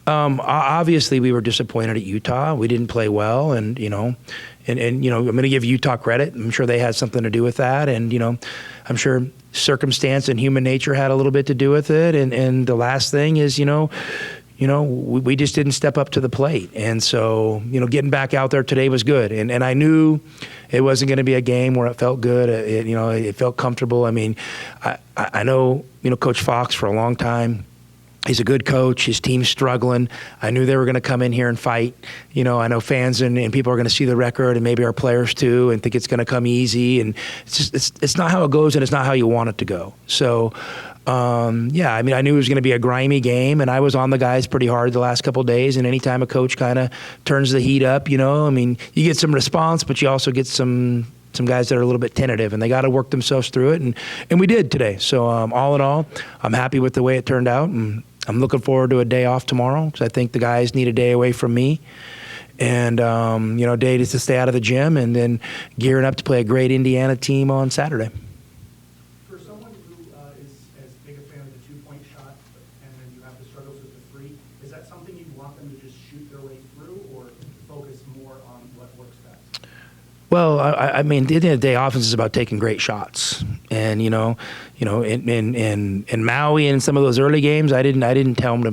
Well, obviously we were disappointed at Utah. We didn't play well, and I'm going to give Utah credit. I'm sure they had something to do with that, and I'm sure circumstance and human nature had a little bit to do with it. And the last thing is, we just didn't step up to the plate. And so, getting back out there today was good. And I knew it wasn't going to be a game where it felt good. It felt comfortable. I mean, I know, Coach Fox for a long time. He's a good coach. His team's struggling. I knew they were going to come in here and fight. I know fans and people are going to see the record, and maybe our players too, and think it's going to come easy. And it's not how it goes, and it's not how you want it to go. So, I knew it was going to be a grimy game, and I was on the guys pretty hard the last couple of days. And anytime a coach kind of turns the heat up, you get some response, but you also get some guys that are a little bit tentative, and they got to work themselves through it, and we did today. So all in all, I'm happy with the way it turned out, and I'm looking forward to a day off tomorrow because I think the guys need a day away from me, and a day to stay out of the gym, and then gearing up to play a great Indiana team on Saturday. For someone who is as big a fan of the two-point shot, and then you have the struggles with the three, is that something you want them to just shoot their way through, or focus more on what works best? Well, at the end of the day, offense is about taking great shots, and in Maui and some of those early games, I didn't tell them to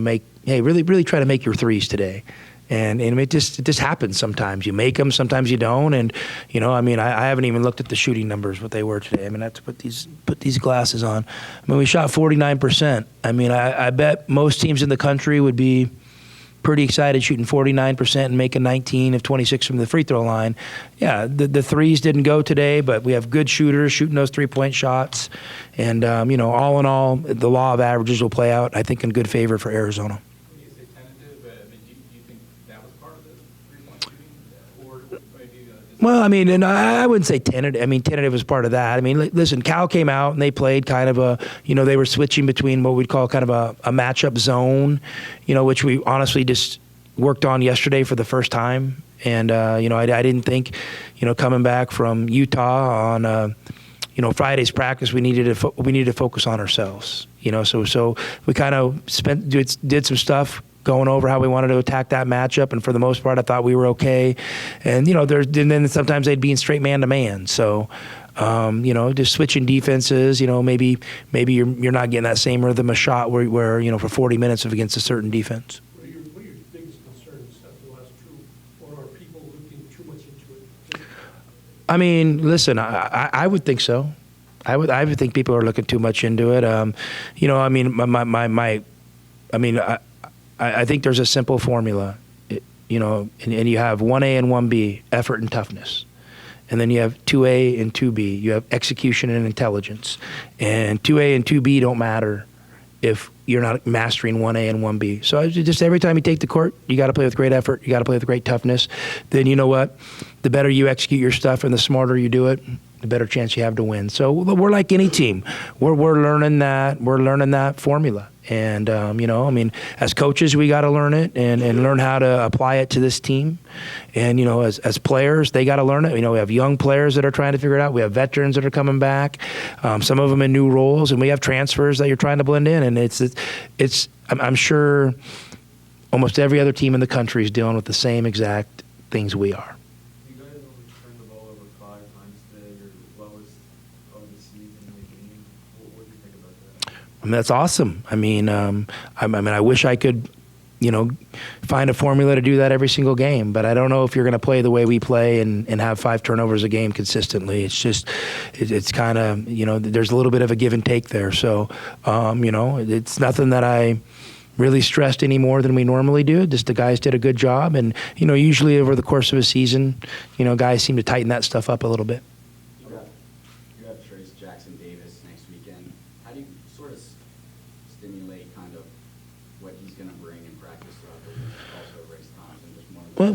really try to make your threes today, and it just happens sometimes. You make them, sometimes you don't, and I haven't even looked at the shooting numbers what they were today. I have to put these glasses on. We shot 49%. I bet most teams in the country would be pretty excited shooting 49% and making 19 of 26 from the free throw line. Yeah, the threes didn't go today, but we have good shooters shooting those three-point shots. And, all in all, the law of averages will play out, I think, in good favor for Arizona. When you say tentative, do you think that was part of the three-point shooting? Or maybe Well, and I wouldn't say tentative. Tentative was part of that. Listen, Cal came out and they played kind of they were switching between what we'd call kind of a matchup zone, which we honestly just worked on yesterday for the first time. And, I didn't think, coming back from Utah on, Friday's practice, we needed to focus on ourselves, so we kind of did some stuff going over how we wanted to attack that matchup, and for the most part, I thought we were okay. And and then sometimes they'd be in straight man-to-man. So, just switching defenses. Maybe you're not getting that same rhythm of shot where for 40 minutes against a certain defense. What are your biggest concerns after the last two, or are people looking too much into it? Listen, I would think so. I would think people are looking too much into it. I think there's a simple formula, and you have 1A and 1B, effort and toughness. And then you have 2A and 2B. You have execution and intelligence. And 2A and 2B don't matter if you're not mastering 1A and 1B. So just every time you take the court, you got to play with great effort. You got to play with great toughness. Then you know what? The better you execute your stuff and the smarter you do it, the better chance you have to win. So we're like any team. We're learning that. We're learning that formula. And, as coaches, we got to learn it and learn how to apply it to this team. And, as players, they got to learn it. We have young players that are trying to figure it out. We have veterans that are coming back, some of them in new roles, and we have transfers that you're trying to blend in. And I'm sure almost every other team in the country is dealing with the same exact things we are. You guys only turned the ball over 5 times today, your lowest of the season in the game. What do you think about that? That's awesome. I wish I could, find a formula to do that every single game, but I don't know if you're going to play the way we play and have 5 turnovers a game consistently. It's just, it's kind of, there's a little bit of a give and take there. So, it's nothing that I really stressed any more than we normally do. Just the guys did a good job. And, usually over the course of a season, guys seem to tighten that stuff up a little bit. You have Trace Jackson Davis next weekend. How do you sort of stimulate kind of what he's going to bring in practice throughout the week, also Race Thompson? Just Well,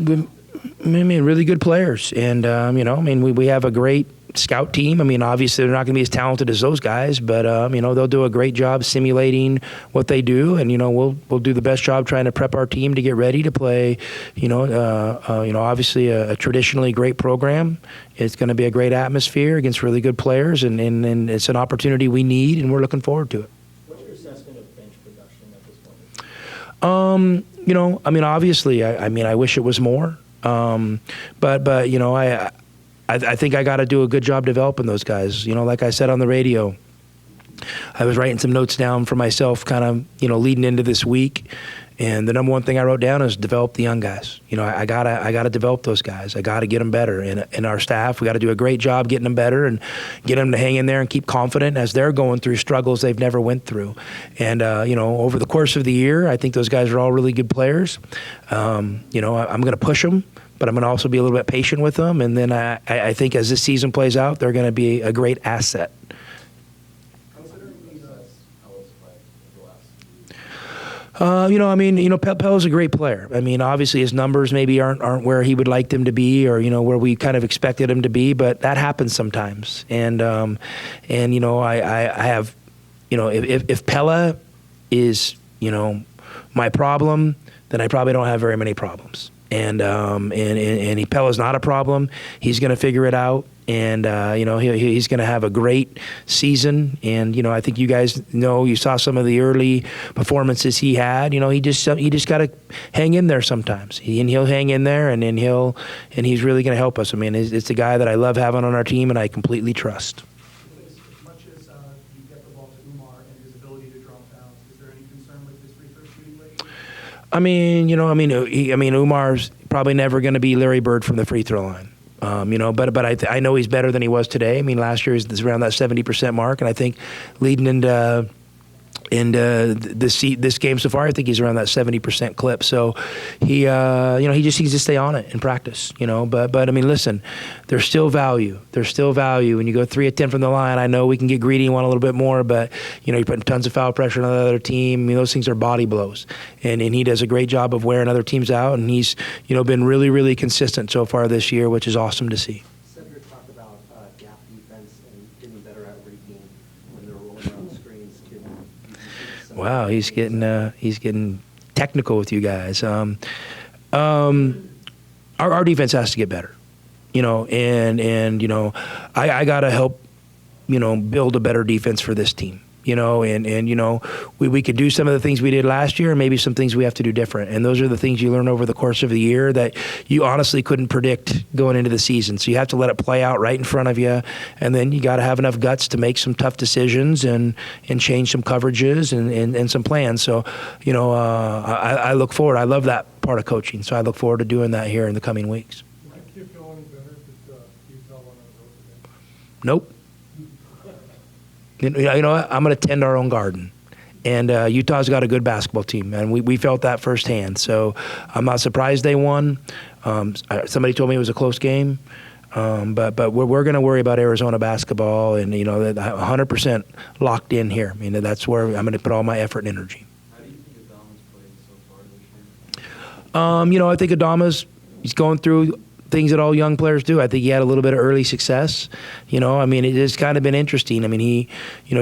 really good players. And, we have a great scout team. Obviously they're not going to be as talented as those guys, but, they'll do a great job simulating what they do. And, we'll do the best job trying to prep our team to get ready to play, obviously a traditionally great program. It's going to be a great atmosphere against really good players, and it's an opportunity we need, and we're looking forward to it. What's your assessment of bench production at this point? You know, I mean, obviously, I mean, I wish it was more. But you know, I think I got to do a good job developing those guys. You know, like I said on the radio, I was writing some notes down for myself, kind of, you know, leading into this week. And the number one thing I wrote down is develop the young guys. You know, I gotta develop those guys. I gotta get them better. And our staff, we got to do a great job getting them better and get them to hang in there and keep confident as they're going through struggles they've never went through. And you know, over the course of the year, I think those guys are all really good players. You know, I'm going to push them, but I'm going to also be a little bit patient with them. And then I think as this season plays out, they're going to be a great asset. You know, I mean, you know, Pel's a great player. I mean, obviously his numbers maybe aren't where he would like them to be, or, you know, where we kind of expected him to be, but that happens sometimes. And you know, I have, you know, if Pella is, you know, my problem, then I probably don't have very many problems. And Pella's not a problem. He's going to figure it out. And, you know, he's going to have a great season. And, you know, I think you guys know, you saw some of the early performances he had. You know, he just got to hang in there sometimes. He'll hang in there, and he's really going to help us. I mean, it's a guy that I love having on our team, and I completely trust. As much as you get the ball to Umar and his ability to drop fouls, is there any concern with his free throw shooting lately? I mean, you know, I mean, Umar's probably never going to be Larry Bird from the free throw line. You know, but I know he's better than he was today. I mean, last year he was around that 70% mark, and I think leading into this game so far, I think he's around that 70% clip. So he, you know, he just needs to stay on it in practice. You know, but I mean, listen, there's still value. There's still value when you go 3 of 10 from the line. I know we can get greedy and want a little bit more, but you know, you're putting tons of foul pressure on the other team. I mean, those things are body blows, and he does a great job of wearing other teams out. And he's, you know, been really, really consistent so far this year, which is awesome to see. Cedric talked about gap defense and getting better at reading when they're rolling around screens. Wow, he's getting technical with you guys. Our defense has to get better, you know, and you know, I got to help, you know, build a better defense for this team. You know, and you know, we could do some of the things we did last year, and maybe some things we have to do different. And those are the things you learn over the course of the year that you honestly couldn't predict going into the season. So you have to let it play out right in front of you, and then you got to have enough guts to make some tough decisions and change some coverages and some plans. So, you know, I look forward. I love that part of coaching. So I look forward to doing that here in the coming weeks. Would you feel any better if it's Utah on the road today? Nope. You know what? I'm going to tend our own garden. And Utah's got a good basketball team, and we felt that firsthand. So I'm not surprised they won. Somebody told me it was a close game. But we're going to worry about Arizona basketball, and, you know, 100% locked in here. I mean, that's where I'm going to put all my effort and energy. How do you think Adama's played so far this year? You know, I think he's going through things that all young players do. I think he had a little bit of early success. You know, I mean, it has kind of been interesting. I mean, he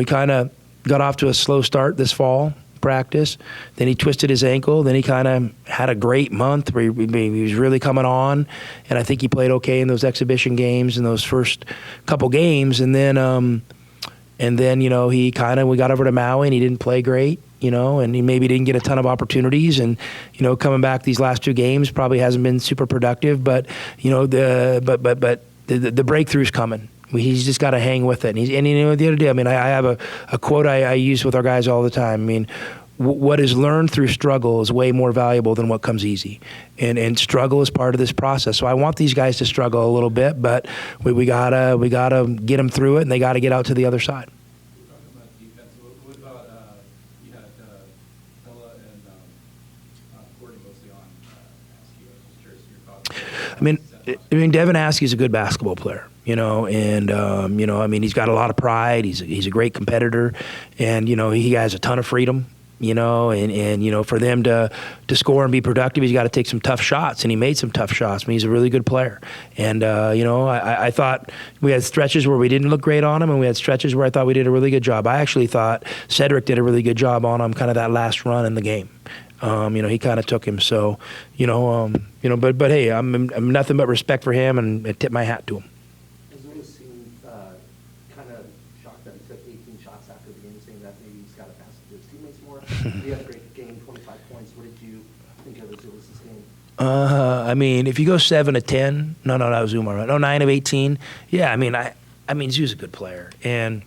kind of got off to a slow start this fall practice. Then he twisted his ankle. Then he kind of had a great month where he was really coming on. And I think he played okay in those exhibition games in those first couple games. And then, you know, we got over to Maui and he didn't play great. You know, and he maybe didn't get a ton of opportunities, and, you know, coming back these last 2 games probably hasn't been super productive. But, you know, the breakthrough's coming. He's just got to hang with it. And you know, the other day, I mean, I have a quote I use with our guys all the time. I mean, what is learned through struggle is way more valuable than what comes easy, and struggle is part of this process. So I want these guys to struggle a little bit, but we gotta get them through it, and they got to get out to the other side. I mean, Devin Askey's a good basketball player, you know, and, you know, I mean, he's got a lot of pride. He's a great competitor, and, you know, he has a ton of freedom, you know, and you know, for them to score and be productive, he's got to take some tough shots, and he made some tough shots. I mean, he's a really good player. And, you know, I thought we had stretches where we didn't look great on him, and we had stretches where I thought we did a really good job. I actually thought Cedric did a really good job on him, kind of that last run in the game. You know, he kind of took him. So, you know, but hey, I'm nothing but respect for him, and I tip my hat to him. Arizona seemed kind of shocked that he took 18 shots after the game, saying that maybe he's got to pass it to his teammates more. He had a great game, 25 points. What did I mean, if you go 7 of 10, no, that was Umar, right? No, 9 of 18. Yeah, I mean, Zoo's a good player, and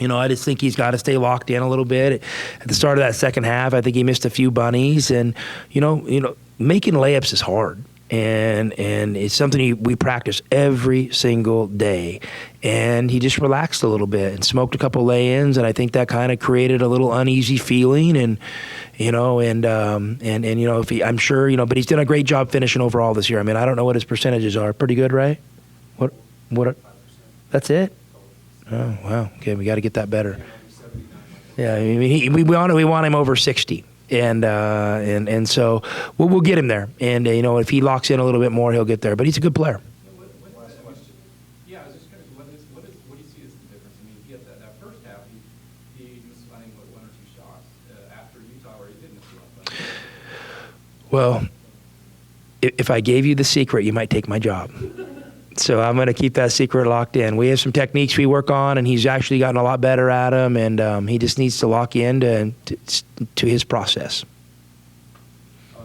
I just think he's got to stay locked in a little bit. At the start of that second half, I think he missed a few bunnies, and making layups is hard. And it's something we practice every single day. And he just relaxed a little bit and smoked a couple lay-ins, and I think that kind of created a little uneasy feeling. And if he, I'm sure, but he's done a great job finishing overall this year. I mean, I don't know what his percentages are. Pretty good, right? What? That's it? Oh wow. Okay, we got to get that better. Yeah, I mean, we want him over 60. And so we'll get him there. And if he locks in a little bit more, he'll get there. But he's a good player. Yeah, I was just curious, what do you see as the difference? I mean, he had that first half, he missed, I think, 1 or 2 shots after Utah, where he did miss one. Well, if I gave you the secret, you might take my job. So I'm going to keep that secret locked in. We have some techniques we work on, and he's actually gotten a lot better at them, and he just needs to lock in to his process.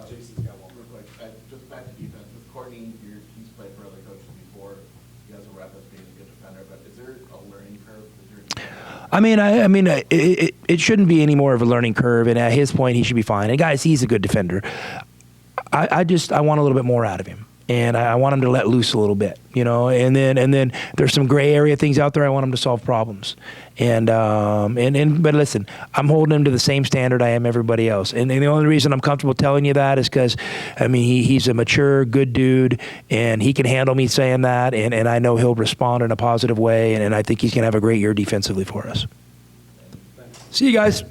Jason's got one real quick. Just back to defense. With Courtney, he's played for other coaches before. He has a rep as being a good defender, but is there a learning curve? It shouldn't be any more of a learning curve, and at his point, he should be fine. And guys, he's a good defender. I want a little bit more out of him. And I want him to let loose a little bit, and then there's some gray area things out there. I want him to solve problems, but listen, I'm holding him to the same standard I am everybody else. And the only reason I'm comfortable telling you that is because, he's a mature, good dude, and he can handle me saying that, and I know he'll respond in a positive way, and I think he's gonna have a great year defensively for us. See you guys.